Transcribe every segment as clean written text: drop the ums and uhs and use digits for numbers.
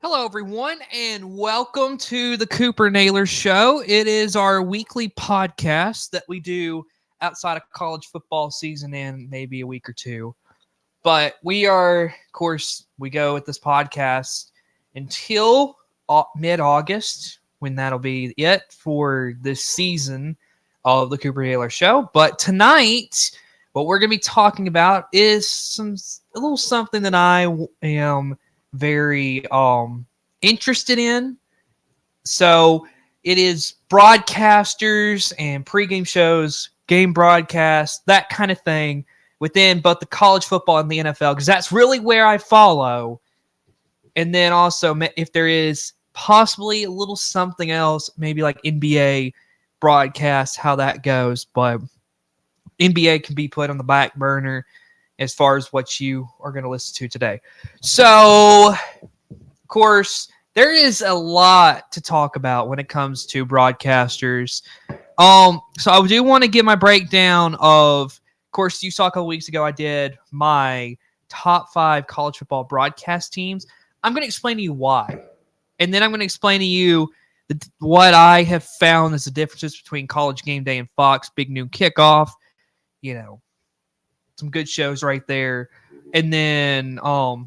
Hello, everyone, and welcome to the Cooper Naylor Show. It is our weekly podcast that we do outside of college football season in maybe a week or two. But we go with this podcast until mid August, when that'll be it for this season of the Cooper Naylor Show. But tonight, what we're going to be talking about is a little something that I am very interested in. So it is broadcasters and pregame shows, game broadcasts, that kind of thing within both the college football and the NFL, because that's really where I follow. And then also if there is possibly a little something else, maybe like NBA broadcast, how that goes. But NBA can be put on the back burner as far as what you are going to listen to today. So, of course, there is a lot to talk about when it comes to broadcasters. So I do want to give my breakdown of course, you saw a couple weeks ago I did my top 5 college football broadcast teams. I'm going to explain to you why. And then I'm going to explain to you what I have found as the differences between College Game Day and Fox Big Noon Kickoff. You know, some good shows right there. And then talk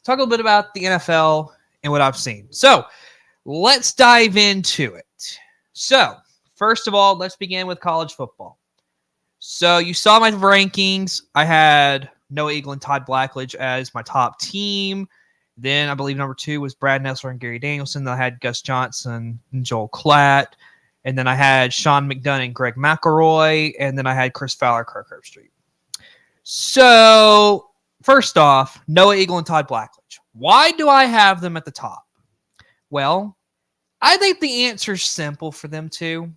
a little bit about the NFL and what I've seen. So let's dive into it. So first of all, let's begin with college football. So you saw my rankings. I had Noah Eagle and Todd Blackledge as my top team. Then I believe number 2 was Brad Nessler and Gary Danielson. Then I had Gus Johnson and Joel Klatt. And then I had Sean McDonough and Greg McElroy. And then I had Chris Fowler, Kirk Herbstreit. So first off, Noah Eagle and Todd Blackledge. Why do I have them at the top? Well, I think the answer is simple for them too.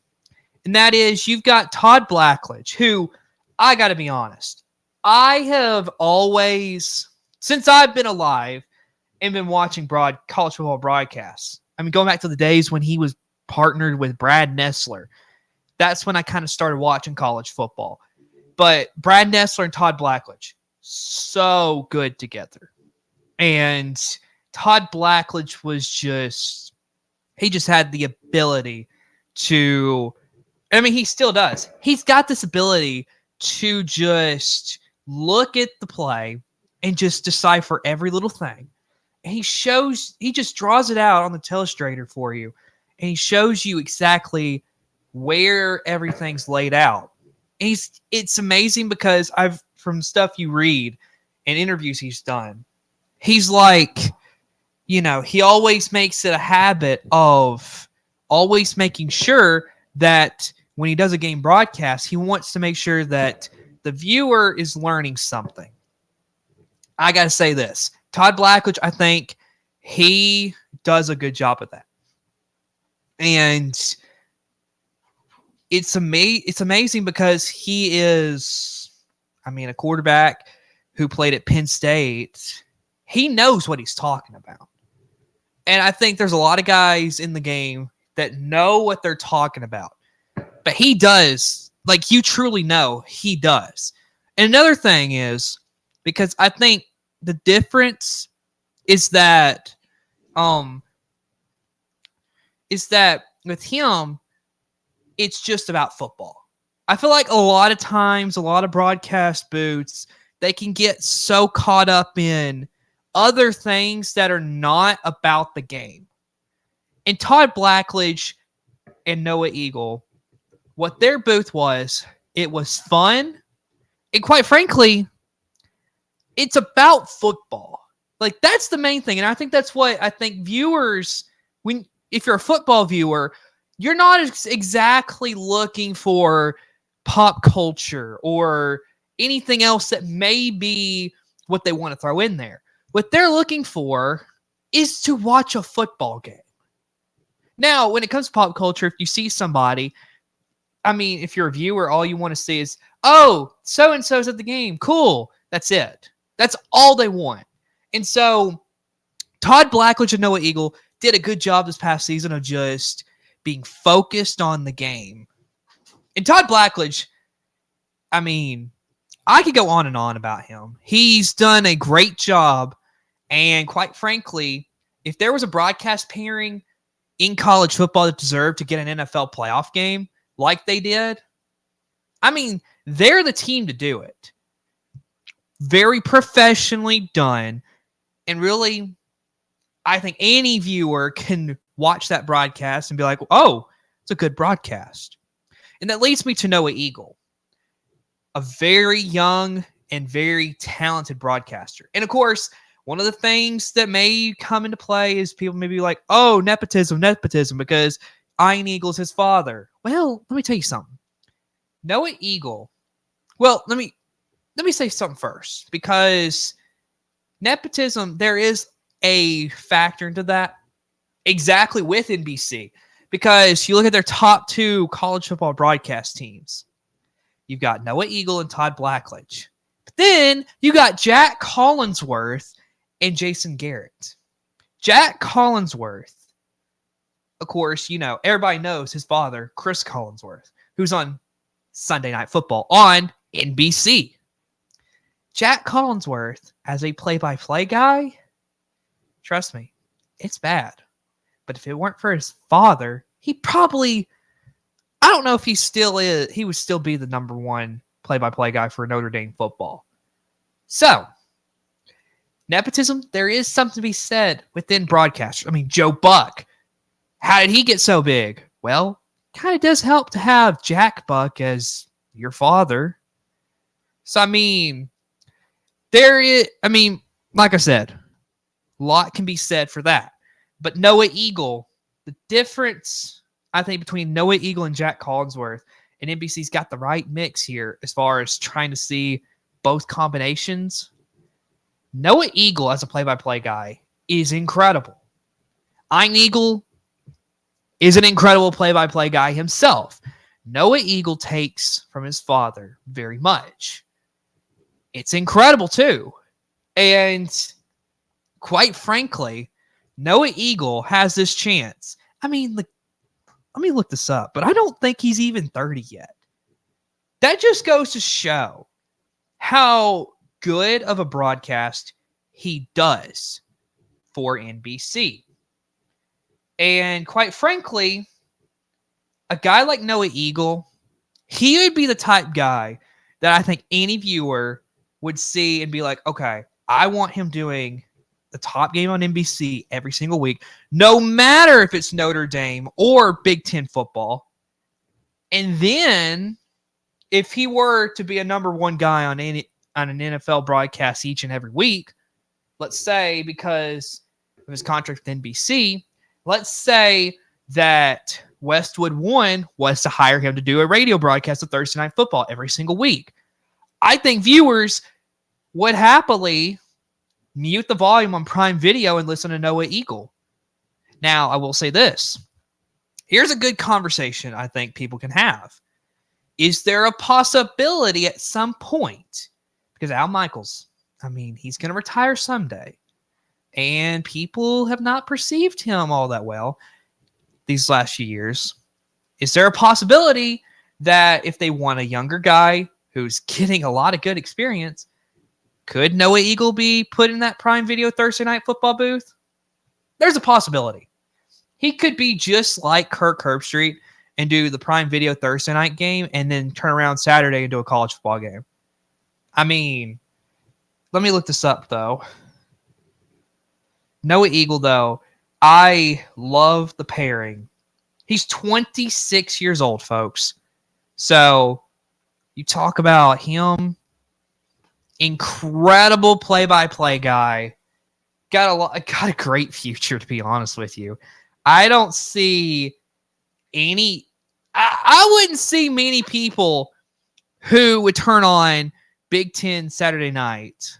And that is you've got Todd Blackledge, who, I got to be honest, I have always, since I've been alive and been watching college football broadcasts, I mean, going back to the days when he was partnered with Brad Nessler, that's when I kind of started watching college football. But Brad Nessler and Todd Blackledge, so good together. And Todd Blackledge was he just had the ability to, I mean, he still does. He's got this ability to just look at the play and just decipher every little thing. And he just draws it out on the telestrator for you. And he shows you exactly where everything's laid out. And it's amazing because from stuff you read and interviews he's done, he's like, he always makes it a habit of always making sure that when he does a game broadcast, he wants to make sure that the viewer is learning something. I got to say this. Todd Blackledge, I think he does a good job of that. And it's amazing because he is, a quarterback who played at Penn State. He knows what he's talking about. And I think there's a lot of guys in the game that know what they're talking about. But he does. Like, you truly know he does. And another thing is, because I think the difference is that with him, it's just about football. I feel like a lot of times, a lot of broadcast booths, they can get so caught up in other things that are not about the game. And Todd Blackledge and Noah Eagle, what their booth was, it was fun. And quite frankly, it's about football. Like, that's the main thing. And I think that's what I think viewers, if you're a football viewer, you're not exactly looking for pop culture or anything else that may be what they want to throw in there. What they're looking for is to watch a football game. Now, when it comes to pop culture, if you see somebody, if you're a viewer, all you want to see is, oh, so-and-so's at the game. Cool. That's it. That's all they want. And so Todd Blackledge and Noah Eagle did a good job this past season of just being focused on the game. And Todd Blackledge, I could go on and on about him. He's done a great job. And quite frankly, if there was a broadcast pairing in college football that deserved to get an NFL playoff game like they did, I mean, they're the team to do it. Very professionally done. And really, I think any viewer can watch that broadcast and be like, oh, it's a good broadcast. And that leads me to Noah Eagle, a very young and very talented broadcaster. And of course, one of the things that may come into play is people may be like, oh, nepotism, because Ian Eagle's his father. Well, let me tell you something. Noah Eagle, well, let me say something first, because nepotism, there is a factor into that exactly with NBC, because you look at their top 2 college football broadcast teams. You've got Noah Eagle and Todd Blackledge. But then you got Jack Collinsworth and Jason Garrett. Jack Collinsworth, of course, everybody knows his father, Chris Collinsworth, who's on Sunday Night Football on NBC. Jack Collinsworth, as a play-by-play guy, trust me, it's bad. But if it weren't for his father, he probably, I don't know if he still is, he would still be the number 1 play-by-play guy for Notre Dame football. So, nepotism, there is something to be said within broadcasters. I mean, Joe Buck, how did he get so big? Well, kind of does help to have Jack Buck as your father. So, I mean, like I said, a lot can be said for that. But Noah Eagle, the difference, I think, between Noah Eagle and Jack Collinsworth, and NBC's got the right mix here as far as trying to see both combinations. Noah Eagle, as a play-by-play guy, is incredible. Ian Eagle is an incredible play-by-play guy himself. Noah Eagle takes from his father very much. It's incredible, too. And quite frankly, Noah Eagle has this chance. I mean, let me look this up, but I don't think he's even 30 yet. That just goes to show how good of a broadcast he does for NBC. And quite frankly, a guy like Noah Eagle, he would be the type guy that I think any viewer would see and be like, okay, I want him doing the top game on NBC every single week, no matter if it's Notre Dame or Big Ten football. And then if he were to be a number 1 guy on an NFL broadcast each and every week, let's say because of his contract with NBC, let's say that Westwood One was to hire him to do a radio broadcast of Thursday Night Football every single week. I think viewers would happily mute the volume on Prime Video and listen to Noah Eagle. Now, I will say this. Here's a good conversation I think people can have. Is there a possibility at some point, because Al Michaels, I mean, he's going to retire someday, and people have not perceived him all that well these last few years. Is there a possibility that if they want a younger guy who's getting a lot of good experience, could Noah Eagle be put in that Prime Video Thursday Night Football booth? There's a possibility. He could be just like Kirk Herbstreit and do the Prime Video Thursday night game and then turn around Saturday and do a college football game. I mean, let me look this up, though. Noah Eagle, though, I love the pairing. He's 26 years old, folks. So you talk about him, incredible play-by-play guy. Got a great future, to be honest with you. I don't see any. I wouldn't see many people who would turn on Big Ten Saturday night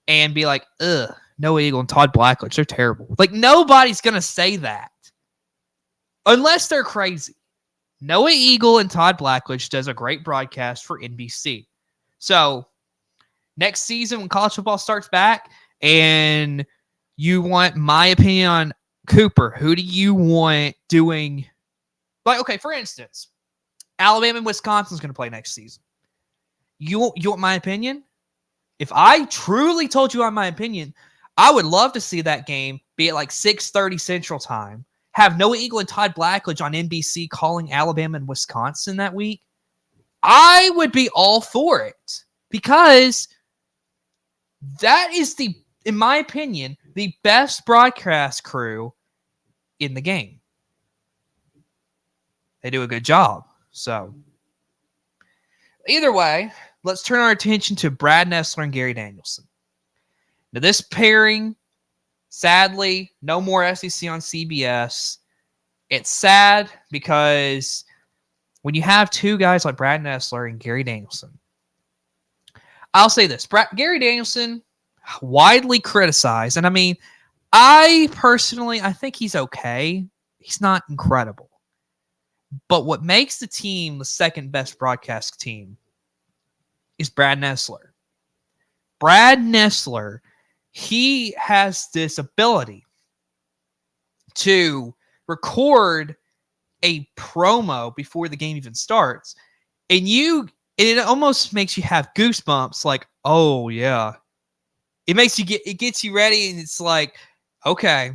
and be like, ugh, Noah Eagle and Todd Blackledge, they're terrible. Like, nobody's going to say that unless they're crazy. Noah Eagle and Todd Blackledge does a great broadcast for NBC. So next season when college football starts back and you want my opinion on Cooper, who do you want doing? Like, okay, for instance, Alabama and Wisconsin's going to play next season. You want my opinion? If I truly told you on my opinion, I would love to see that game be at like 6:30 Central Time. Have Noah Eagle and Todd Blackledge on NBC calling Alabama and Wisconsin that week. I would be all for it because that is in my opinion, the best broadcast crew in the game. They do a good job. So either way, let's turn our attention to Brad Nessler and Gary Danielson. Now, this pairing, sadly, no more SEC on CBS. It's sad because when you have two guys like Brad Nessler and Gary Danielson, I'll say this. Gary Danielson, widely criticized. And I mean, I think he's okay. He's not incredible. But what makes the team the second best broadcast team is Brad Nessler. Brad Nessler, he has this ability to record a promo before the game even starts. And it almost makes you have goosebumps like, oh yeah. It gets you ready and it's like, okay,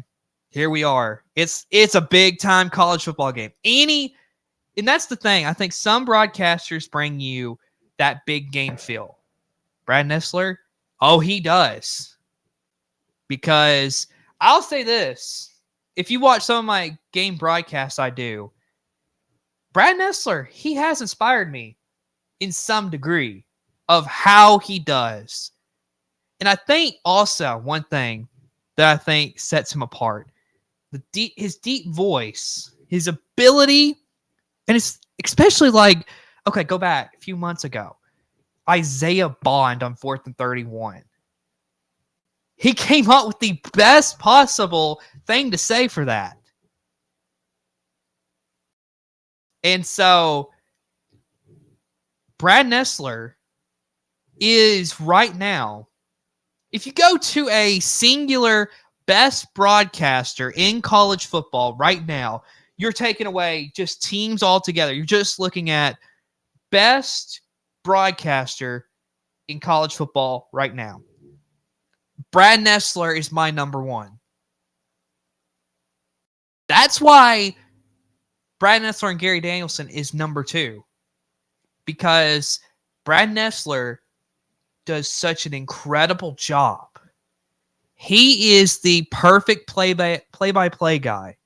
here we are. It's a big time college football game. And that's the thing. I think some broadcasters bring you that big game feel. Brad Nessler, oh, he does. Because I'll say this. If you watch some of my game broadcasts I do, Brad Nessler, he has inspired me in some degree of how he does. And I think also one thing that I think sets him apart, his deep voice, his ability, and it's especially like, okay, go back a few months ago. Isaiah Bond on 4th and 31. He came up with the best possible thing to say for that. And so Brad Nessler is right now, if you go to a singular best broadcaster in college football right now, you're taking away just teams altogether. You're just looking at best broadcaster in college football right now. Brad Nessler is my number one. That's why Brad Nessler and Gary Danielson is number two. Because Brad Nessler does such an incredible job. He is the perfect play-by-play guy.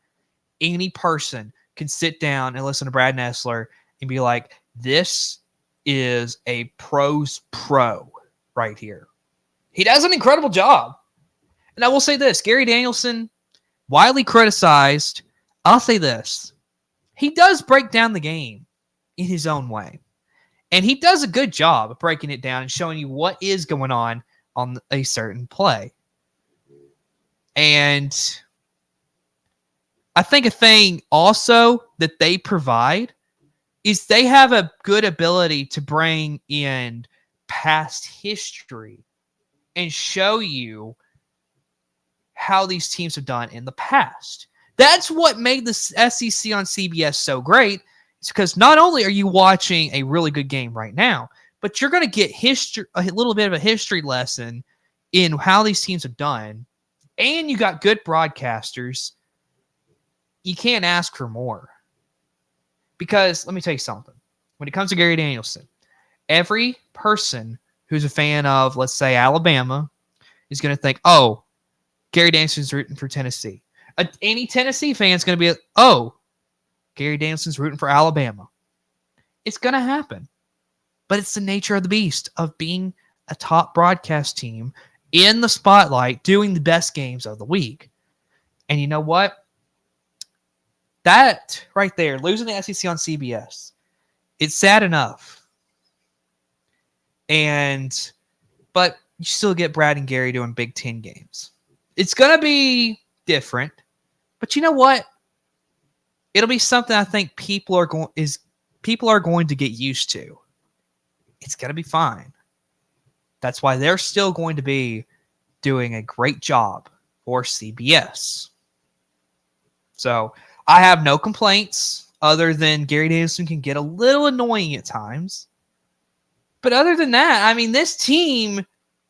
Any person can sit down and listen to Brad Nessler and be like, this is a pro's pro right here. He does an incredible job. And I will say this, Gary Danielson, widely criticized. I'll say this. He does break down the game in his own way. And he does a good job of breaking it down and showing you what is going on a certain play. And I think a thing also that they provide is they have a good ability to bring in past history and show you how these teams have done in the past. That's what made the SEC on CBS so great. It's because not only are you watching a really good game right now, but you're going to get a little bit of a history lesson in how these teams have done. And you got good broadcasters. You can't ask for more. Because let me tell you something. When it comes to Gary Danielson, every person who's a fan of, let's say, Alabama is going to think, oh, Gary Danielson's rooting for Tennessee. Any Tennessee fan is going to be, oh, Gary Danielson's rooting for Alabama. It's going to happen. But it's the nature of the beast of being a top broadcast team in the spotlight doing the best games of the week. And you know what? That right there, losing the SEC on CBS, it's sad enough. But you still get Brad and Gary doing Big Ten games. It's going to be different. But you know what? It'll be something I think people are going to get used to. It's going to be fine. That's why they're still going to be doing a great job for CBS. So I have no complaints other than Gary Danielson can get a little annoying at times. But other than that, I mean, this team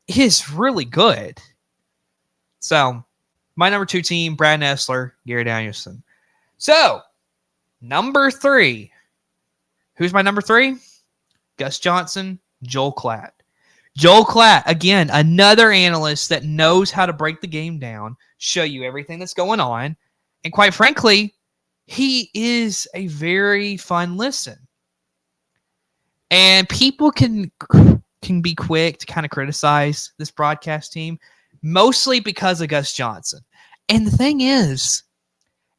is really good. So, my number 2 team, Brad Nessler, Gary Danielson. So, number 3. Who's my number 3? Gus Johnson, Joel Klatt. Joel Klatt, again, another analyst that knows how to break the game down, show you everything that's going on. And quite frankly, he is a very fun listen. And people can be quick to kind of criticize this broadcast team, mostly because of Gus Johnson. And the thing is,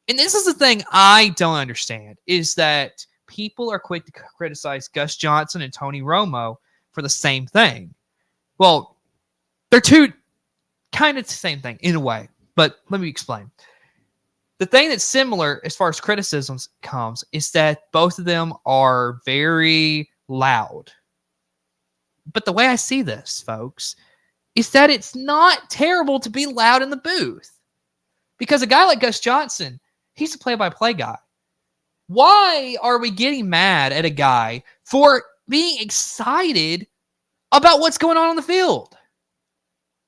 and this is the thing I don't understand, is that people are quick to criticize Gus Johnson and Tony Romo for the same thing. Well, they're two kind of the same thing in a way, but let me explain. The thing that's similar as far as criticisms comes is that both of them are very loud. But the way I see this, folks, is that it's not terrible to be loud in the booth. Because a guy like Gus Johnson, he's a play-by-play guy. Why are we getting mad at a guy for being excited about what's going on the field?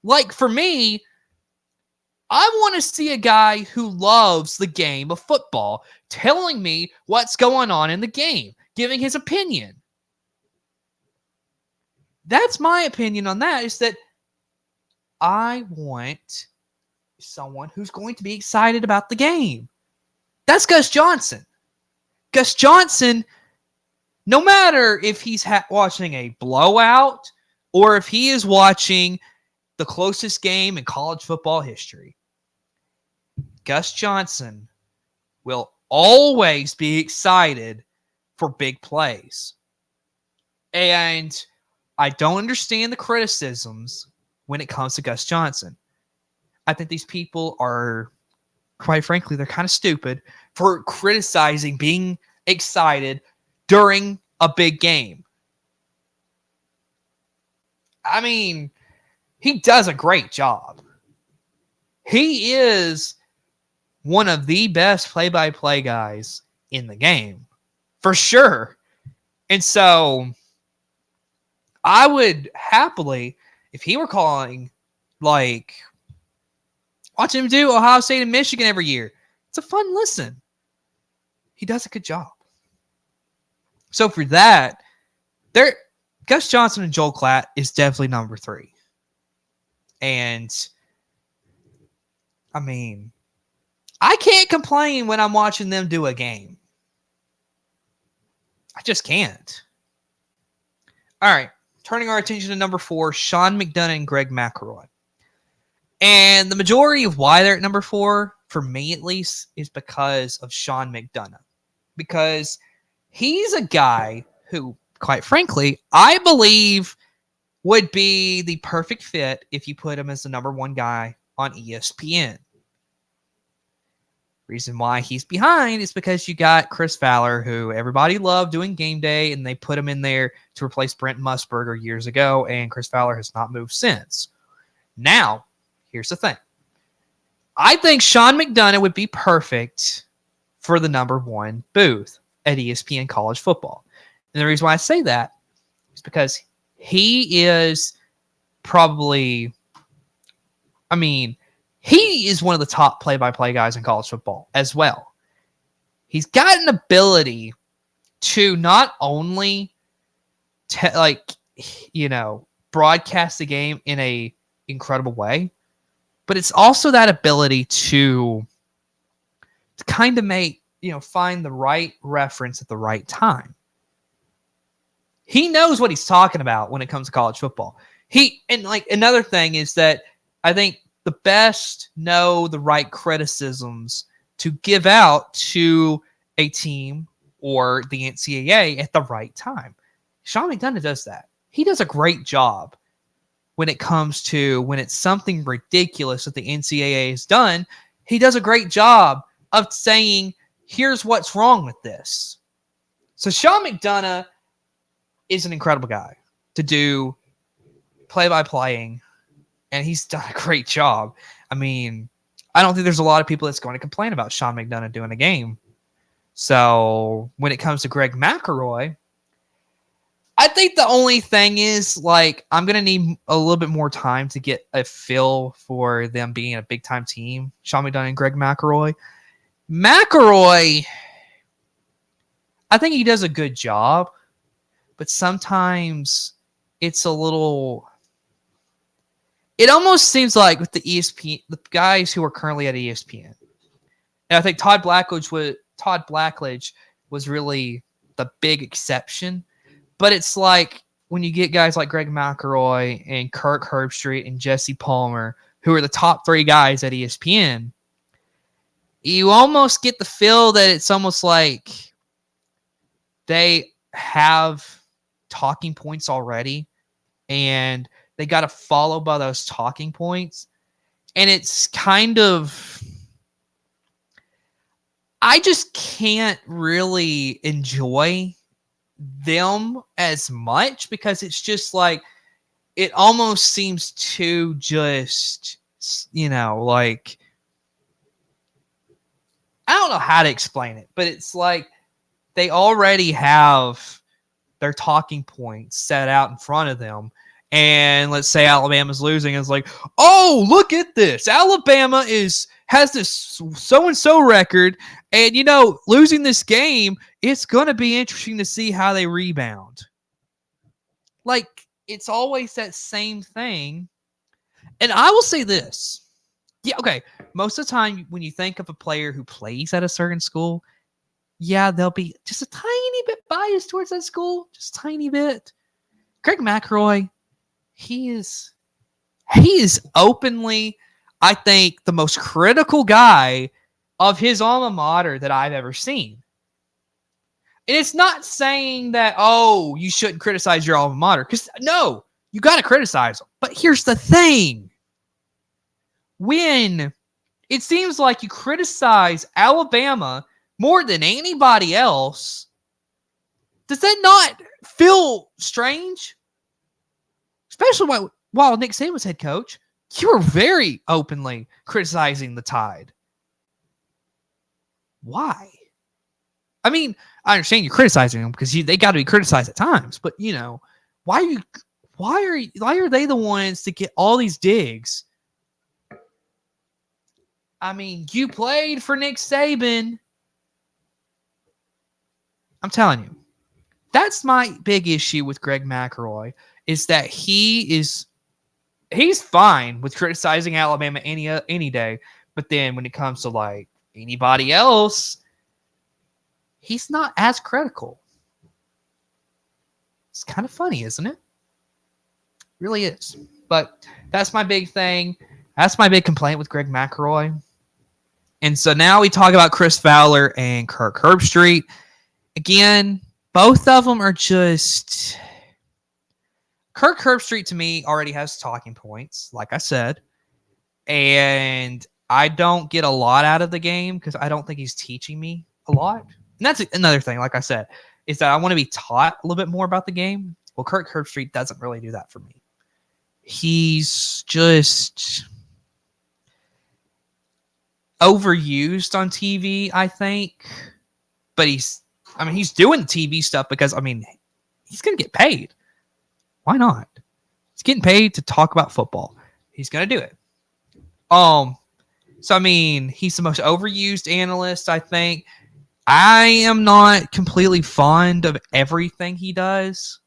Like, for me, I want to see a guy who loves the game of football telling me what's going on in the game, giving his opinion. That's my opinion on that, is that I want someone who's going to be excited about the game. That's Gus Johnson. Gus Johnson, no matter if he's watching a blowout or if he is watching the closest game in college football history, Gus Johnson will always be excited for big plays. And I don't understand the criticisms when it comes to Gus Johnson. I think these people are, quite frankly, they're kind of stupid for criticizing being excited during a big game. I mean, he does a great job. He is one of the best play-by-play guys in the game, for sure. And so I would happily, if he were calling, like, watch him do Ohio State and Michigan every year. It's a fun listen. He does a good job. So for that, Gus Johnson and Joel Klatt is definitely number 3. And, I mean, I can't complain when I'm watching them do a game. I just can't. All right, turning our attention to number 4, Sean McDonough and Greg McElroy. And the majority of why they're at number 4, for me at least, is because of Sean McDonough. Because he's a guy who, quite frankly, I believe would be the perfect fit if you put him as the number 1 guy on ESPN. Reason why he's behind is because you got Chris Fowler, who everybody loved doing game day, and they put him in there to replace Brent Musburger years ago, and Chris Fowler has not moved since. Now, here's the thing. I think Sean McDonough would be perfect for the number 1 booth at ESPN College Football. And the reason why I say that is because he is probably, he is one of the top play-by-play guys in college football as well. He's got an ability to not only broadcast the game in a incredible way, but it's also that ability to kind of find the right reference at the right time. He knows what he's talking about when it comes to college football. Another thing is that I think the best know the right criticisms to give out to a team or the NCAA at the right time. Sean McDonough does that. He does a great job when it comes to when it's something ridiculous that the NCAA has done. He does a great job of saying, here's what's wrong with this. So Sean McDonough is an incredible guy to do play-by-playing, and he's done a great job. I don't think there's a lot of people that's going to complain about Sean McDonough doing a game. So when it comes to Greg McElroy, I think the only thing is, like, I'm going to need a little bit more time to get a feel for them being a big-time team. Sean McDonough and Greg McElroy. McElroy, I think he does a good job, but sometimes it's a little... It almost seems like with the ESPN, the guys who are currently at ESPN, and I think Todd Blackledge was really the big exception. But it's like when you get guys like Greg McElroy and Kirk Herbstreit and Jesse Palmer, who are the top 3 guys at ESPN, you almost get the feel that it's almost like they have talking points already, and they got to follow by those talking points. And it's kind of... I just can't really enjoy them as much because it's just like it almost seems to just, like, I don't know how to explain it, but it's like they already have their talking points set out in front of them. And let's say Alabama's losing, and it's like, oh, look at this. Alabama has this so-and-so record, and, losing this game, it's going to be interesting to see how they rebound. Like, it's always that same thing. And I will say this. Yeah, okay. Most of the time, when you think of a player who plays at a certain school, yeah, they'll be just a tiny bit biased towards that school. Just a tiny bit. Greg McElroy, he is openly, I think, the most critical guy of his alma mater that I've ever seen. And it's not saying that, oh, you shouldn't criticize your alma mater. Because, no, you got to criticize them. But here's the thing. When it seems like you criticize Alabama more than anybody else, does that not feel strange? Especially while Nick Saban was head coach. You were very openly criticizing the Tide. Why? I mean, I understand you're criticizing them because they got to be criticized at times, but why are they the ones to get all these digs? I mean, you played for Nick Saban. I'm telling you, that's my big issue with Greg McElroy is that he's fine with criticizing Alabama any day, but then when it comes to like anybody else, he's not as critical. It's kind of funny, isn't it? It really is. But that's my big thing. That's my big complaint with Greg McElroy. And so now we talk about Chris Fowler and Kirk Herbstreit. Again, both of them are just... Kirk Herbstreit, to me, already has talking points, like I said. And I don't get a lot out of the game because I don't think he's teaching me a lot. And that's another thing, like I said, is that I want to be taught a little bit more about the game. Well, Kirk Herbstreit doesn't really do that for me. He's just overused on TV, I think. But he's doing the TV stuff because, he's going to get paid. Why not? He's getting paid to talk about football. He's going to do it. So, he's the most overused analyst, I think. I am not completely fond of everything he does.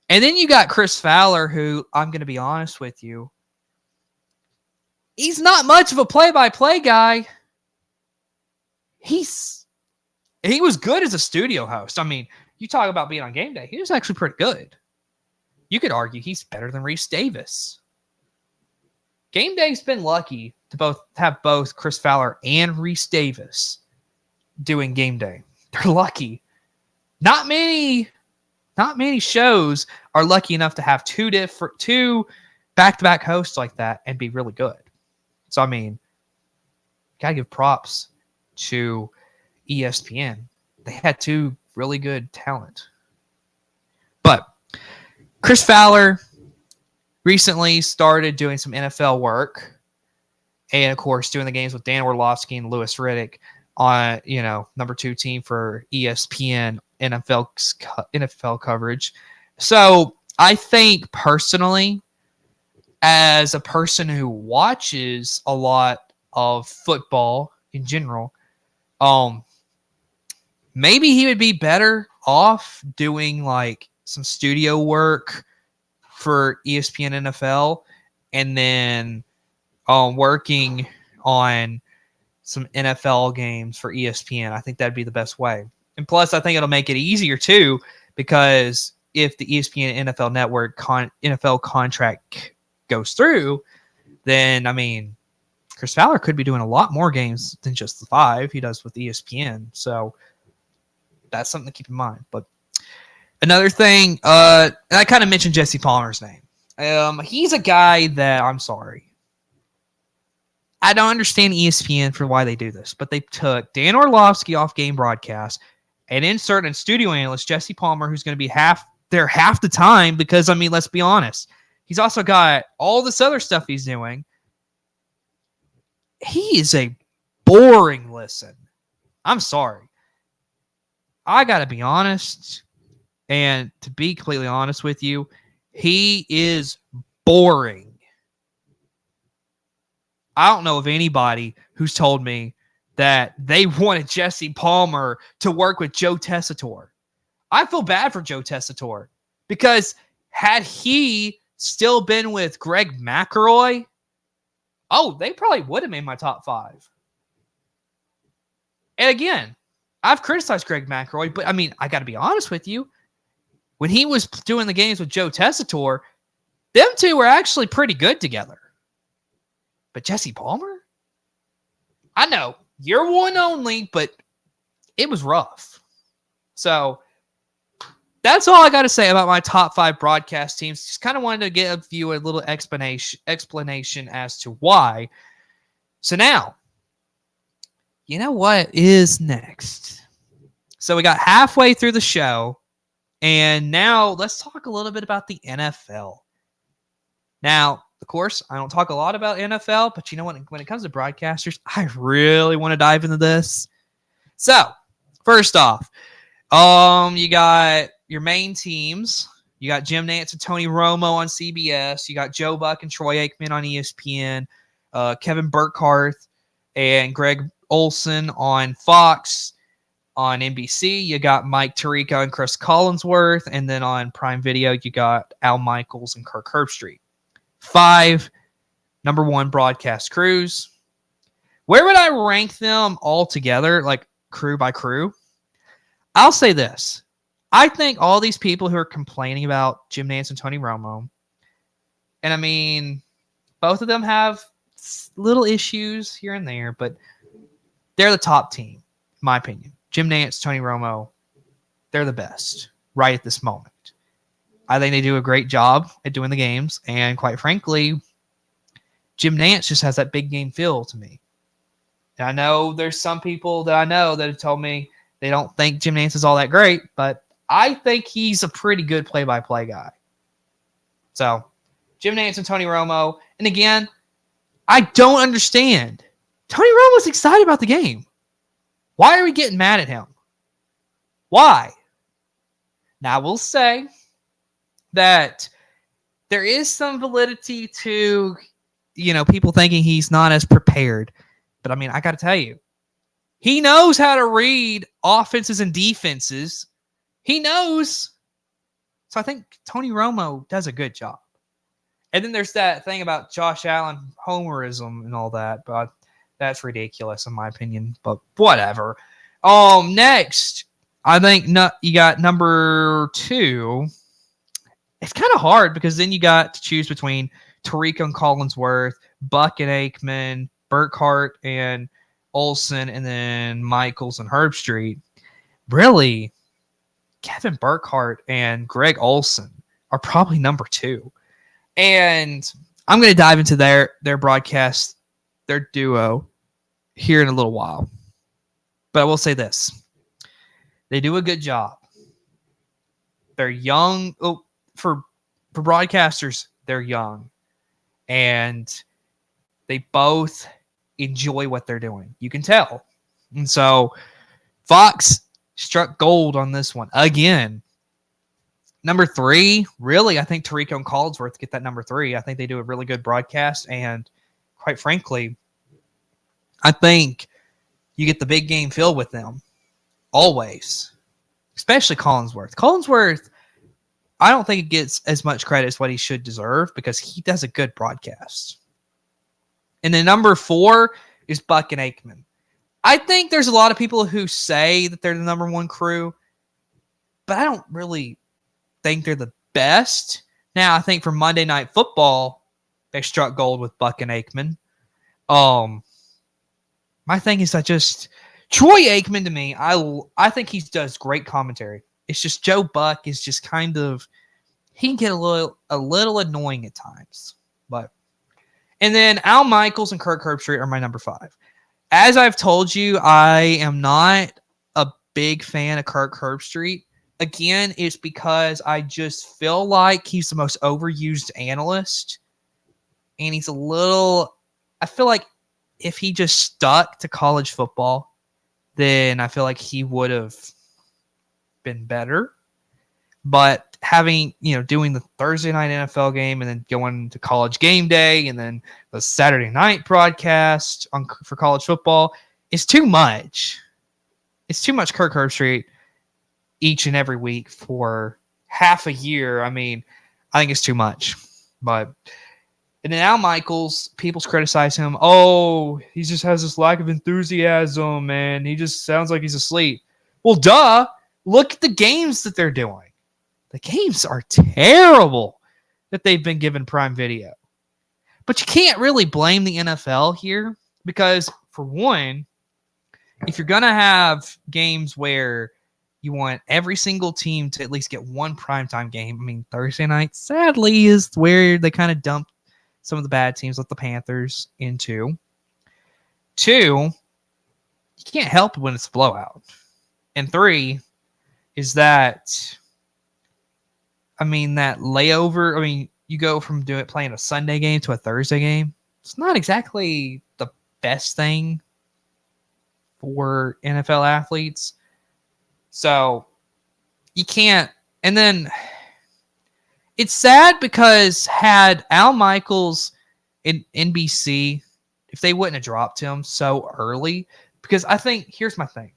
And then you got Chris Fowler, who, I'm going to be honest with you, he's not much of a play-by-play guy. He was good as a studio host. You talk about being on game day. He was actually pretty good. You could argue he's better than Reese Davis. Game day's been lucky to have both Chris Fowler and Reese Davis doing game day. They're lucky. Not many shows are lucky enough to have two back-to-back hosts like that and be really good. So, gotta give props to ESPN. They had two really good talent. But Chris Fowler recently started doing some NFL work and, of course, doing the games with Dan Orlovsky and Louis Riddick on, number 2 team for ESPN NFL coverage. So I think personally, as a person who watches a lot of football in general, um, maybe he would be better off doing like some studio work for ESPN NFL and then working on some NFL games for ESPN. I think that'd be the best way. And plus, I think it'll make it easier too, because if the ESPN NFL Network NFL contract goes through, then I mean, Chris Fowler could be doing a lot more games than just the 5 he does with ESPN. So that's something to keep in mind. But another thing, and I kind of mentioned Jesse Palmer's name. He's a guy that I'm sorry. I don't understand ESPN for why they do this, but they took Dan Orlovsky off game broadcast and inserted a studio analyst, Jesse Palmer, who's going to be half the time because, I mean, let's be honest. He's also got all this other stuff he's doing. He is a boring listen. I'm sorry. I got to be honest, and to be completely honest with you, he is boring. I don't know of anybody who's told me that they wanted Jesse Palmer to work with Joe Tessitore. I feel bad for Joe Tessitore because had he still been with Greg McElroy, they probably would have made my top 5. And again, I've criticized Greg McElroy, but I mean, I got to be honest with you. When he was doing the games with Joe Tessitore, them two were actually pretty good together. But Jesse Palmer? I know, you're one only, but it was rough. So that's all I got to say about my top 5 broadcast teams. Just kind of wanted to give you a little explanation as to why. So now, you know what is next? So we got halfway through the show, and now let's talk a little bit about the NFL. Now, of course, I don't talk a lot about NFL, but you know what? When it comes to broadcasters, I really want to dive into this. So, first off, you got your main teams. You got Jim Nantz and Tony Romo on CBS. You got Joe Buck and Troy Aikman on ESPN. Kevin Burkhardt and Greg Olsen on Fox. On NBC, you got Mike Tirico and Chris Collinsworth. And then on Prime Video, you got Al Michaels and Kirk Herbstreit. 5 number 1 broadcast crews. Where would I rank them all together, like crew by crew? I'll say this. I think all these people who are complaining about Jim Nantz and Tony Romo, and I mean, both of them have little issues here and there, but they're the top team, in my opinion. Jim Nantz, Tony Romo, they're the best right at this moment. I think they do a great job at doing the games. And quite frankly, Jim Nantz just has that big game feel to me. And I know there's some people that I know that have told me they don't think Jim Nantz is all that great, but I think he's a pretty good play-by-play guy. So, Jim Nantz and Tony Romo. And again, I don't understand. Tony Romo's excited about the game. Why are we getting mad at him? Why? Now, I will say that there is some validity to, people thinking he's not as prepared. But, I mean, I got to tell you, he knows how to read offenses and defenses. He knows. So I think Tony Romo does a good job. And then there's that thing about Josh Allen homerism and all that, but that's ridiculous in my opinion. But whatever. Next, I think you got number 2. It's kind of hard because then you got to choose between Tirico and Collinsworth, Buck and Aikman, Burkhardt and Olsen, and then Michaels and Herbstreit. Really, Kevin Burkhardt and Greg Olsen are probably number 2. And I'm going to dive into their broadcast, their duo, here in a little while. But I will say this. They do a good job. They're young. For broadcasters, they're young. And they both enjoy what they're doing. You can tell. And so Fox struck gold on this one. Again, Number 3, really, I think Tirico and Collinsworth get that number 3. I think they do a really good broadcast, and quite frankly, I think you get the big game feel with them, always, especially Collinsworth. Collinsworth, I don't think he gets as much credit as what he should deserve because he does a good broadcast. And then number 4 is Buck and Aikman. I think there's a lot of people who say that they're the number 1 crew, but I don't really think they're the best. Now, I think for Monday Night Football, they struck gold with Buck and Aikman. My thing is Troy Aikman to me, I think he does great commentary. It's just Joe Buck is just kind of, he can get a little annoying at times. And then Al Michaels and Kirk Herbstreit are my number 5. As I've told you, I am not a big fan of Kirk Herbstreit. Again, it's because I just feel like he's the most overused analyst. And he's I feel like if he just stuck to college football, then I feel like he would have been better. But doing the Thursday night NFL game and then going to College Game Day and then the Saturday night broadcast for college football is too much. It's too much Kirk Herbstreit each and every week for half a year. I mean, I think it's too much. And then Al Michaels, people criticize him. Oh, he just has this lack of enthusiasm and he just sounds like he's asleep. Well, duh. Look at the games that they're doing. The games are terrible that they've been given Prime Video. But you can't really blame the NFL here because, for one, if you're going to have games where you want every single team to at least get one primetime game, I mean, Thursday night, sadly, is where they kind of dump some of the bad teams like the Panthers into. 2, you can't help it when it's a blowout. And 3 is that layover, you go from playing a Sunday game to a Thursday game. It's not exactly the best thing for NFL athletes. So you can't. And then it's sad because had Al Michaels in NBC, if they wouldn't have dropped him so early, because I think here's my thing.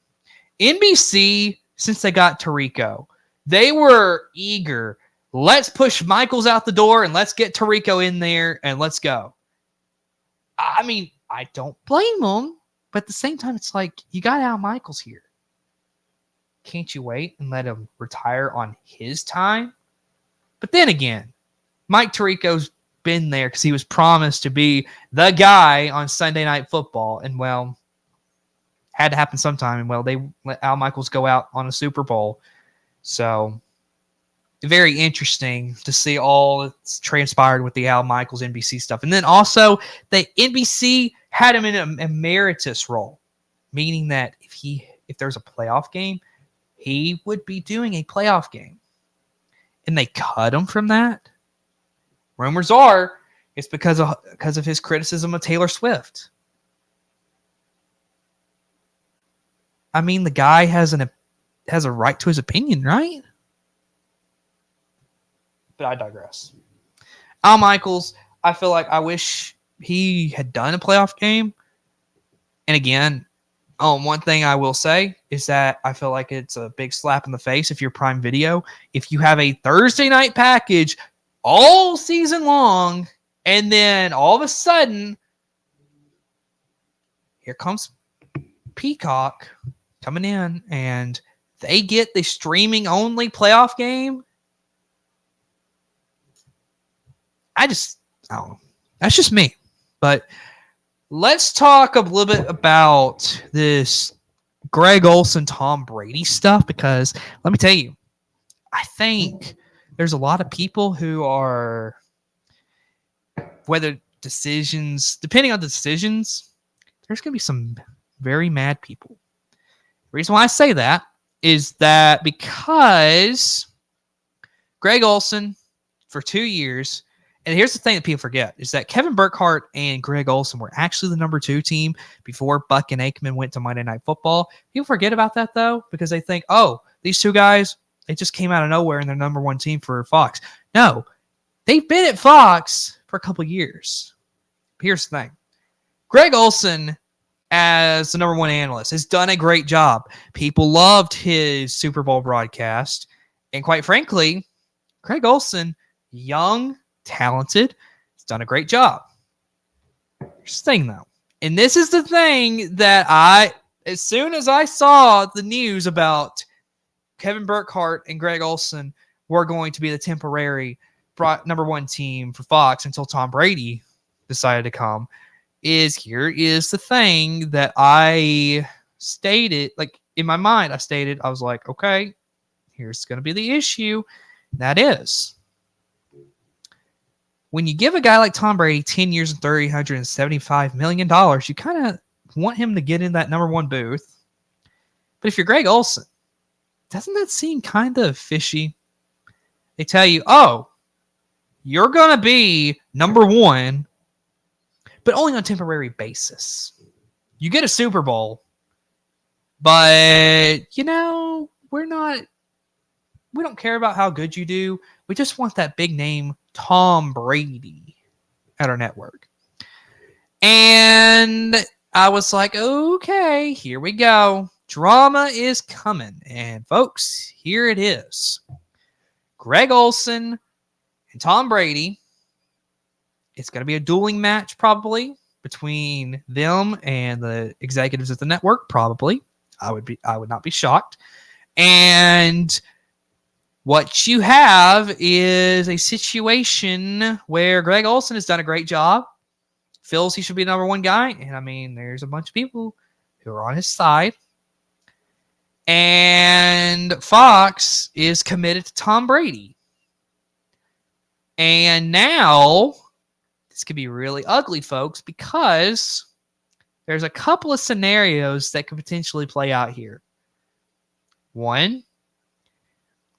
NBC, since they got Tirico, they were eager. Let's push Michaels out the door and let's get Tirico in there and let's go. I mean, I don't blame them, but at the same time, it's like, you got Al Michaels here. Can't you wait and let him retire on his time? But then again, Mike Tirico's been there because he was promised to be the guy on Sunday Night Football. And, had to happen sometime. And, they let Al Michaels go out on a Super Bowl. So, very interesting to see all that's transpired with the Al Michaels NBC stuff. And then also, the NBC had him in an emeritus role, meaning that if there's a playoff game, he would be doing a playoff game. And they cut him from that. Rumors are it's because of his criticism of Taylor Swift. I mean, the guy has a right to his opinion, right? But I digress. Al Michaels, I feel like I wish he had done a playoff game. And again, one thing I will say is that I feel like it's a big slap in the face if you're Prime Video. If you have a Thursday night package all season long, and then all of a sudden, here comes Peacock coming in, and they get the streaming-only playoff game. I don't know. That's just me. But let's talk a little bit about this Greg Olsen, Tom Brady stuff, because let me tell you, I think there's a lot of people who are, depending on the decisions, there's going to be some very mad people. The reason why I say that is that because Greg Olsen, for 2 years, and here's the thing that people forget, is that Kevin Burkhardt and Greg Olsen were actually the number 2 team before Buck and Aikman went to Monday Night Football. People forget about that, though, because they think, oh, these 2 guys, They just came out of nowhere and they're number one team for Fox. No, they've been at Fox for a couple years. Here's the thing. Greg Olsen, as the number one analyst, has done a great job. People loved his Super Bowl broadcast. And quite frankly, Greg Olsen, young, talented, has done a great job. Here's the thing, though. And this is the thing that as soon as I saw the news about Kevin Burkhardt and Greg Olsen were going to be the temporary number one team for Fox until Tom Brady decided to come, here is the thing that I stated, like in my mind, I was like, okay, here's going to be the issue. That is, when you give a guy like Tom Brady 10 years and $375 million, you kind of want him to get in that number one booth. But if you're Greg Olsen, doesn't that seem kind of fishy? They tell you, oh, you're going to be number one, but only on a temporary basis. You get a Super Bowl, but, we don't care about how good you do. We just want that big name, Tom Brady, at our network. And I was like, okay, here we go. Drama is coming. And folks, here it is. Greg Olsen and Tom Brady. It's going to be a dueling match probably between them and the executives at the network, probably. I would not be shocked. And what you have is a situation where Greg Olsen has done a great job, feels he should be the number one guy. And I mean, there's a bunch of people who are on his side. And Fox is committed to Tom Brady. And now this could be really ugly, folks, because there's a couple of scenarios that could potentially play out here. One,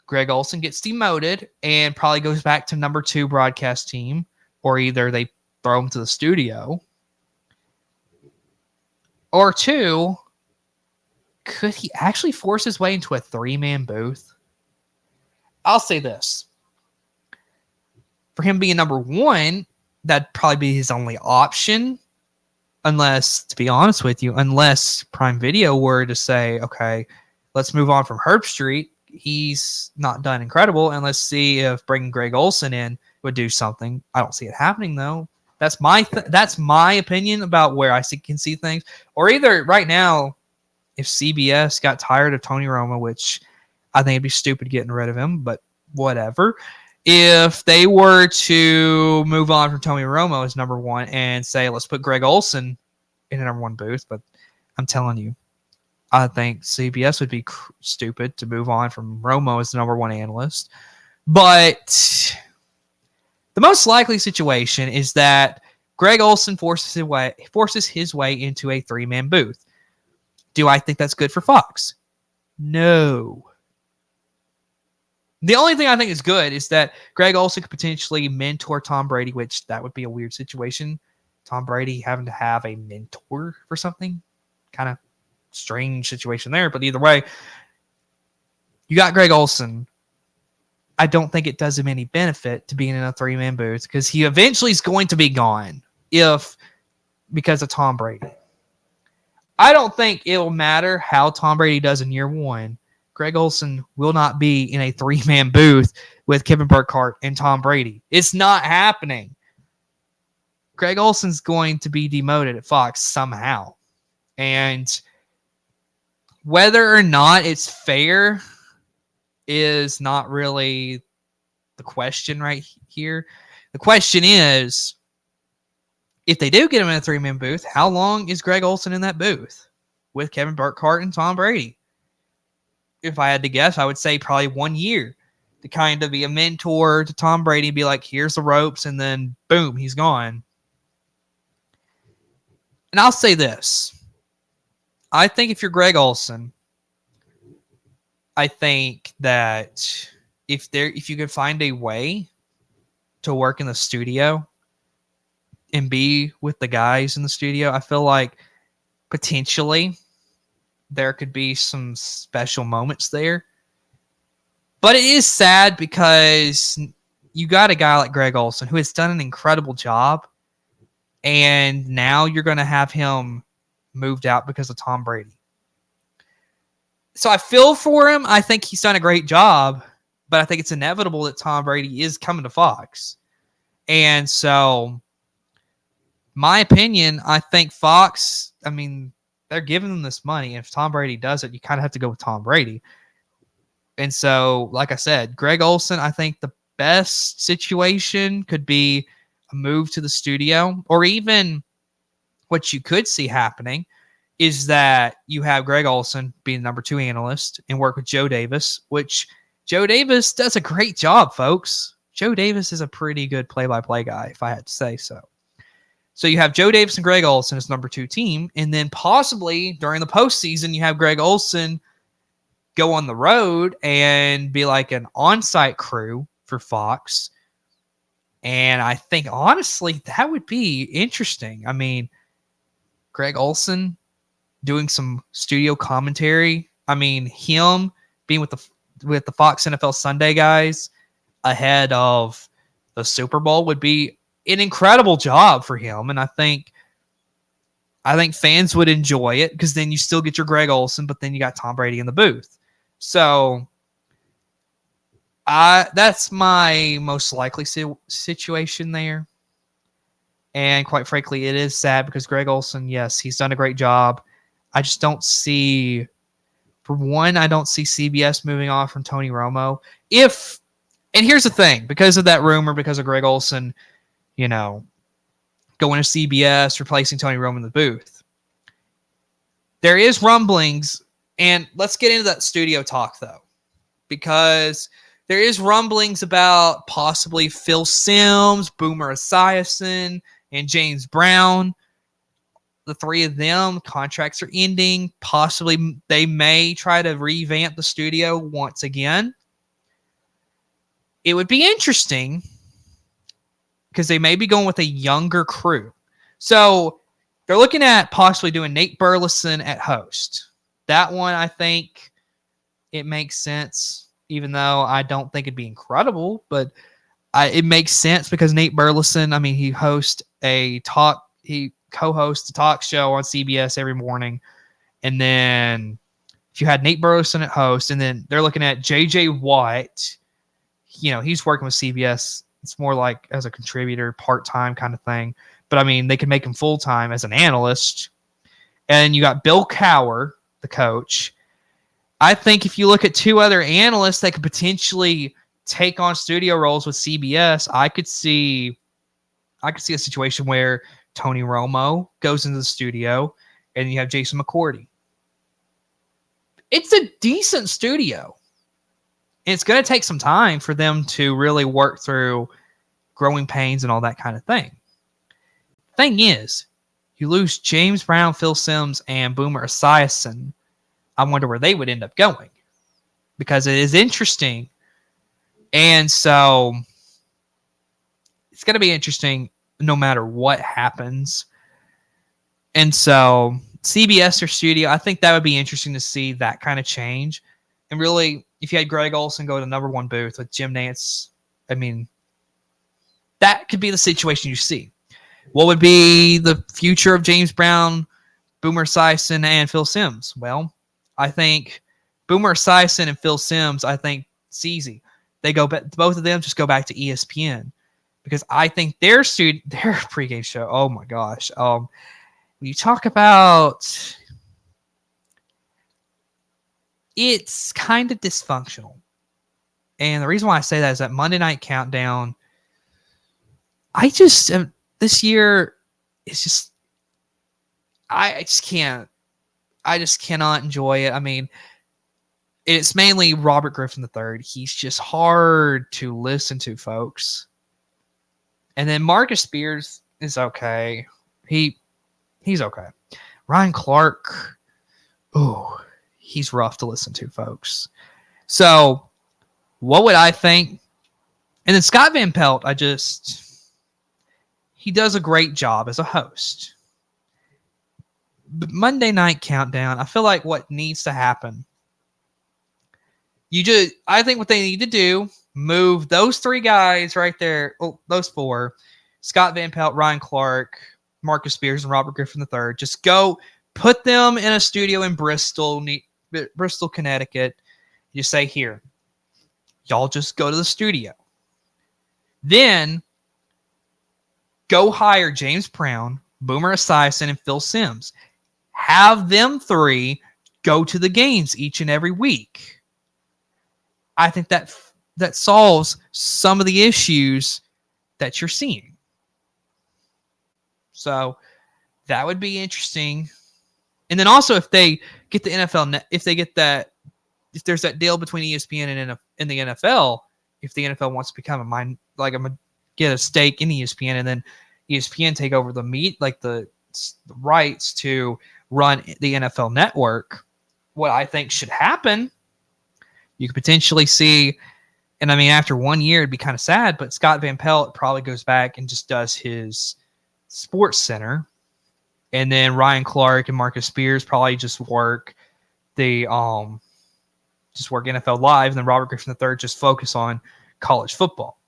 Greg Olsen gets demoted and probably goes back to number two broadcast team, or either they throw him to the studio. Or two, could he actually force his way into a three-man booth? I'll say this. For him being number one, that'd probably be his only option. Unless, to be honest with you, unless Prime Video were to say, okay, let's move on from Herb Street. He's not done incredible. And let's see if bringing Greg Olsen in would do something. I don't see it happening, though. That's my opinion about where I can see things. Or either right now, if CBS got tired of Tony Romo, which I think it'd be stupid getting rid of him, but whatever. If they were to move on from Tony Romo as number one and say, let's put Greg Olsen in the number one booth, but I'm telling you, I think CBS would be stupid to move on from Romo as the number one analyst. But the most likely situation is that Greg Olsen forces his way into a three-man booth. Do I think that's good for Fox? No. The only thing I think is good is that Greg Olsen could potentially mentor Tom Brady, which that would be a weird situation. Tom Brady having to have a mentor for something. Kind of strange situation there. But either way, you got Greg Olsen. I don't think it does him any benefit to being in a three-man booth because he eventually is going to be gone because of Tom Brady. I don't think it'll matter how Tom Brady does in year one. Greg Olsen will not be in a three-man booth with Kevin Burkhardt and Tom Brady. It's not happening. Greg Olsen's going to be demoted at Fox somehow. And whether or not it's fair is not really the question right here. The question is, if they do get him in a three-man booth, how long is Greg Olsen in that booth with Kevin Burkhardt and Tom Brady? If I had to guess, I would say probably 1 year to kind of be a mentor to Tom Brady and be like, here's the ropes, and then boom, he's gone. And I'll say this. I think if you're Greg Olsen, I think that if you can find a way to work in the studio and be with the guys in the studio, I feel like potentially there could be some special moments there. But it is sad because you got a guy like Greg Olsen who has done an incredible job, and now you're going to have him moved out because of Tom Brady. So I feel for him. I think he's done a great job, but I think it's inevitable that Tom Brady is coming to Fox. And so, my opinion, I think Fox, I mean, they're giving them this money. And if Tom Brady does it, you kind of have to go with Tom Brady. And so, like I said, Greg Olsen, I think the best situation could be a move to the studio, or even what you could see happening is that you have Greg Olsen being the number 2 analyst and work with Joe Davis, which Joe Davis does a great job, folks. Joe Davis is a pretty good play-by-play guy, if I had to say so. So you have Joe Davis and Greg Olsen as number 2 team, and then possibly during the postseason, you have Greg Olsen go on the road and be like an on-site crew for Fox. And I think, honestly, that would be interesting. I mean, Greg Olsen doing some studio commentary. I mean, him being with the Fox NFL Sunday guys ahead of the Super Bowl would be an incredible job for him. And I think fans would enjoy it because then you still get your Greg Olsen, but then you got Tom Brady in the booth. So that's my most likely situation there. And quite frankly, it is sad because Greg Olsen, yes, he's done a great job. I just don't see, for one, I don't see CBS moving off from Tony Romo. And here's the thing, because of that rumor, because of Greg Olsen, going to CBS, replacing Tony Romo in the booth, there is rumblings, and let's get into that studio talk, though, because there is rumblings about possibly Phil Simms, Boomer Esiason, and James Brown. The 3 of them, contracts are ending. Possibly they may try to revamp the studio once again. It would be interesting because they may be going with a younger crew. So they're looking at possibly doing Nate Burleson at host. That one, I think it makes sense, even though I don't think it'd be incredible, but it makes sense because Nate Burleson, I mean, he co-hosts a talk show on CBS every morning. And then if you had Nate Burleson at host, and then they're looking at JJ Watt, he's working with CBS. It's more like as a contributor, part-time kind of thing. But I mean, they can make him full-time as an analyst. And you got Bill Cowher, the coach. I think if you look at 2 other analysts that could potentially take on studio roles with CBS, I could see a situation where Tony Romo goes into the studio and you have Jason McCourty. It's a decent studio. And it's going to take some time for them to really work through growing pains and all that kind of thing. Thing is, you lose James Brown, Phil Simms, and Boomer Esiason. I wonder where they would end up going, because it is interesting. And so it's going to be interesting no matter what happens. And so CBS or studio, I think that would be interesting to see that kind of change. And really, if you had Greg Olsen go to number 1 booth with Jim Nantz, I mean, that could be the situation you see. What would be the future of James Brown, Boomer Esiason, and Phil Simms? Well, I think Boomer Esiason and Phil Simms, I think it's easy. They go both of them just go back to ESPN, because I think their pregame show, oh my gosh. When you talk about, it's kind of dysfunctional. And the reason why I say that is that Monday Night Countdown, this year, it's just, I just cannot enjoy it. I mean, it's mainly Robert Griffin III. He's just hard to listen to, folks. And then Marcus Spears is okay. He's okay. Ryan Clark, he's rough to listen to, folks. So, what would I think? And then Scott Van Pelt, he does a great job as a host. But Monday Night Countdown, I feel like what needs to happen, I think what they need to do, move those 3 guys right there, those 4, Scott Van Pelt, Ryan Clark, Marcus Spears, and Robert Griffin III. Just go put them in a studio in Bristol, Connecticut. You say, here, y'all just go to the studio. Then go hire James Brown, Boomer Esiason, and Phil Simms. Have them 3 go to the games each and every week. I think that solves some of the issues that you're seeing. So that would be interesting. And then also, if they get the NFL, if there's that deal between ESPN and the NFL, if the NFL wants to become get a stake in ESPN, and then ESPN take over the rights to run the NFL network, what I think should happen, you could potentially see, and I mean, after 1 year, it'd be kind of sad, but Scott Van Pelt probably goes back and just does his Sports Center. And then Ryan Clark and Marcus Spears probably just work NFL Live, and then Robert Griffin III just focus on college football.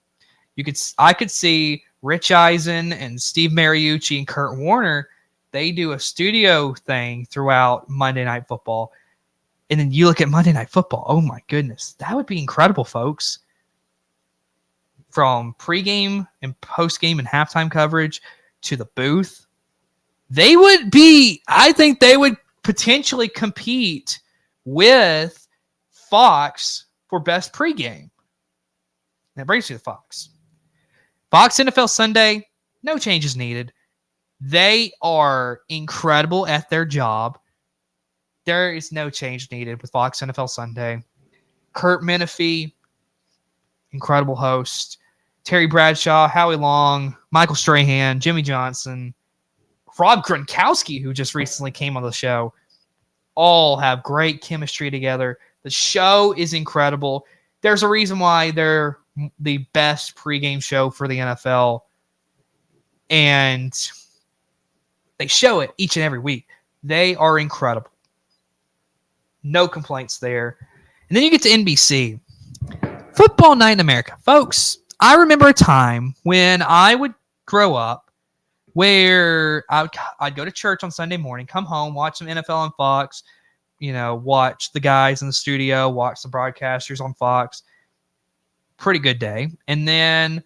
I could see Rich Eisen and Steve Mariucci and Kurt Warner, they do a studio thing throughout Monday Night Football. And then you look at Monday Night Football. Oh, my goodness. That would be incredible, folks. From pregame and postgame and halftime coverage to the booth. I think they would potentially compete with Fox for best pregame. That brings me to Fox. Fox NFL Sunday, no changes needed. They are incredible at their job. There is no change needed with Fox NFL Sunday. Kurt Menefee, incredible host. Terry Bradshaw, Howie Long, Michael Strahan, Jimmy Johnson, Rob Gronkowski, who just recently came on the show, all have great chemistry together. The show is incredible. There's a reason why they're the best pregame show for the NFL, and they show it each and every week. They are incredible. No complaints there. And then you get to NBC. Football Night in America. Folks, I remember a time when I would grow up where I'd go to church on Sunday morning, come home, watch some NFL on Fox, watch the guys in the studio, watch the broadcasters on Fox. Pretty good day. And then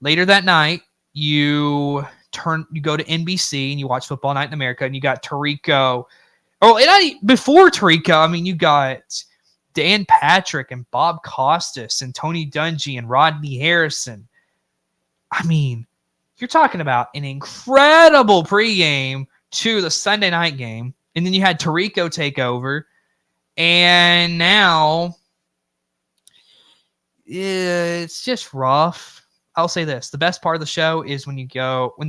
later that night, you go to NBC and you watch Football Night in America, and you got Tirico. Before Tirico, you got Dan Patrick and Bob Costas and Tony Dungy and Rodney Harrison. You're talking about an incredible pregame to the Sunday night game. And then you had Tirico take over. And now it's just rough. I'll say this. The best part of the show is when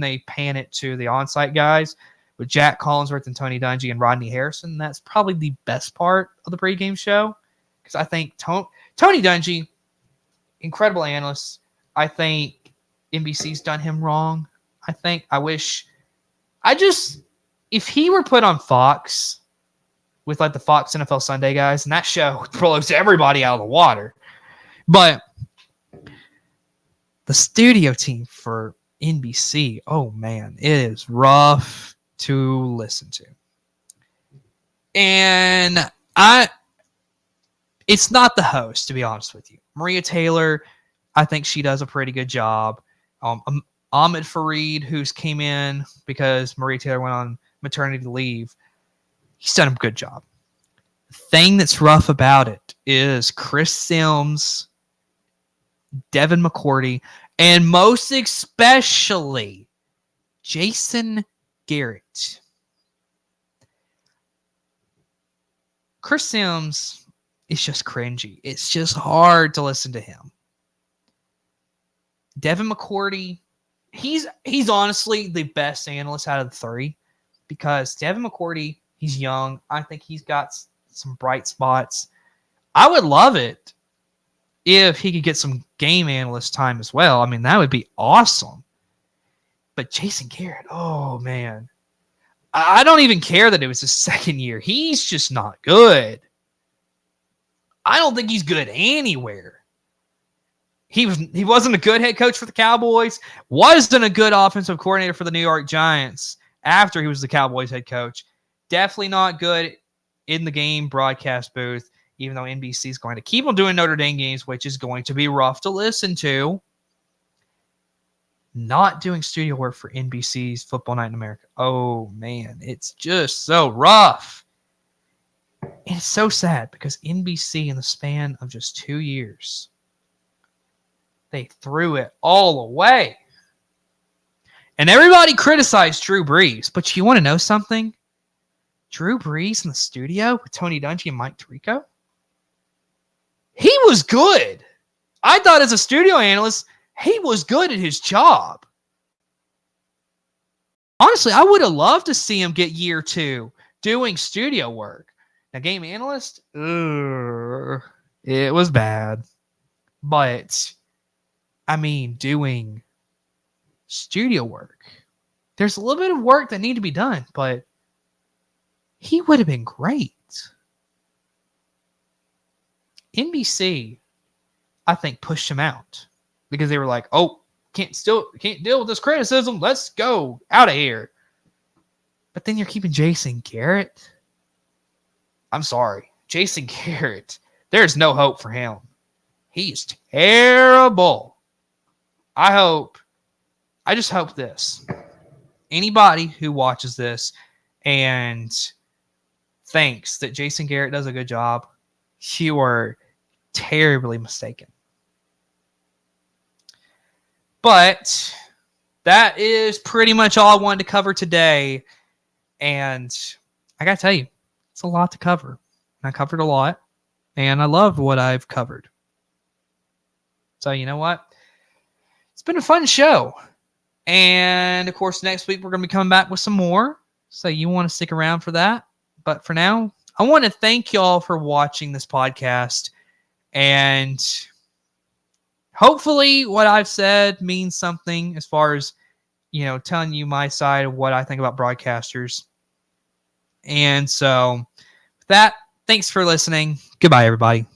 they pan it to the on-site guys with Jack Collinsworth and Tony Dungy and Rodney Harrison. That's probably the best part of the pregame show, because I think Tony Dungy, incredible analyst. I think NBC's done him wrong. If he were put on Fox with the Fox NFL Sunday guys, and that show blows everybody out of the water. But the studio team for NBC, oh man, it is rough to listen to. And it's not the host, to be honest with you. Maria Taylor, I think she does a pretty good job. Ahmed Fareed, who's came in because Maria Taylor went on maternity leave, he's done a good job. The thing that's rough about it is Chris Sims, Devin McCourty, and most especially Jason Garrett. Chris Sims is just cringy. It's just hard to listen to him. Devin McCourty, he's honestly the best analyst out of the 3, because Devin McCourty, he's young. I think he's got some bright spots. I would love it if he could get some game analyst time as well. That would be awesome. But Jason Garrett, oh man. I don't even care that it was his second year. He's just not good. I don't think he's good anywhere. He wasn't a good head coach for the Cowboys, wasn't a good offensive coordinator for the New York Giants after he was the Cowboys head coach. Definitely not good in the game broadcast booth, even though NBC is going to keep on doing Notre Dame games, which is going to be rough to listen to. Not doing studio work for NBC's Football Night in America. Oh, man, it's just so rough. And it's so sad because NBC, in the span of just 2 years, they threw it all away. And everybody criticized Drew Brees. But you want to know something? Drew Brees in the studio with Tony Dungy and Mike Tirico? He was good. I thought as a studio analyst, he was good at his job. Honestly, I would have loved to see him get year 2 doing studio work. Now, game analyst, it was bad. But, I mean, doing studio work. There's a little bit of work that need to be done, but he would have been great. NBC, I think, pushed him out because they were like, oh, can't deal with this criticism. Let's go out of here. But then you're keeping Jason Garrett. I'm sorry. Jason Garrett, there's no hope for him. He's terrible. I just hope this. Anybody who watches this and thinks that Jason Garrett does a good job, you are terribly mistaken. But that is pretty much all I wanted to cover today. And I got to tell you, it's a lot to cover. I covered a lot, and I loved what I've covered. So you know what? It's been a fun show. And, of course, next week we're going to be coming back with some more. So you want to stick around for that. But for now, I want to thank y'all for watching this podcast. And hopefully what I've said means something as far as, telling you my side of what I think about broadcasters. And so with that, thanks for listening. Goodbye, everybody.